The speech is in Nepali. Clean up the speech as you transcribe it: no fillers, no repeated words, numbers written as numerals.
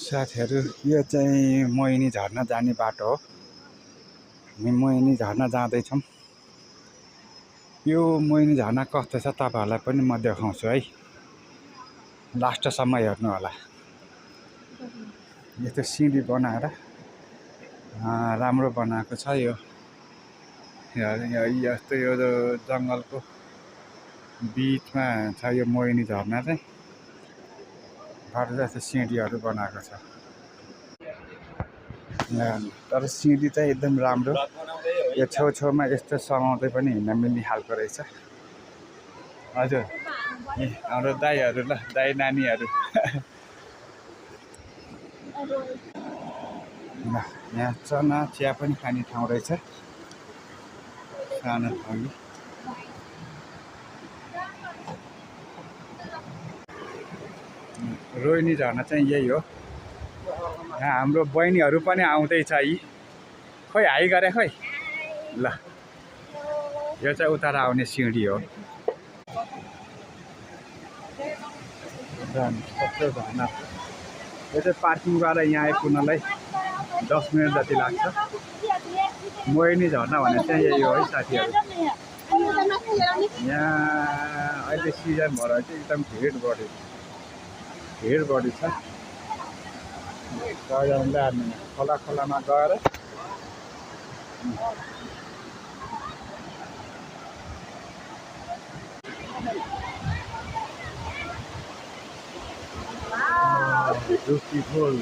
साथीहरु यो चाहिँ मोहिनी झरना जाने बाटो हो। हामी मोहिनी झरना जाँदै छौं। यो मोहिनी झरना कस्तो छ तपाईहरुलाई पनि म देखाउँछु है। लास्टसम्म हेर्नु होला। यस्तो सिडी बनाएर राम्रो बनाएको छ यो। यस्तो यो जंगलको बीचमा छ यो मोहिनी झरना चाहिँ। बाटो जस्तो सिडीहरु बनाएको छ। तर सिडी चाहिँ एकदम राम्रो। यो छेउछेउमा यस्तो समाउँदै पनि हिँड्न मिल्ने खालको रहेछ। हजुर हाम्रो दाइहरु ल दाइ नानीहरु यहाँ चना चिया पनि खाने ठाउँ रहेछ। सानो ठाउँ। रोहिनी झरना चाहिँ यही हो। यहाँ हाम्रो बहिनीहरु पनि आउँदैछ है। खोइ हाइ गरे खोइ। ल यो चाहिँ उता आउने सिडी हो। झरना यो चाहिँ पार्किङ गरेर यहाँ आइपुग्नलाई 10 मिनेट जति लाग्छ। मोहिनी झरना भने चाहिँ यही हो है साथीहरु। यहाँ अहिले सिजन भएर चाहिँ एकदम भिड बढी छ। खोलामा गएर beautiful.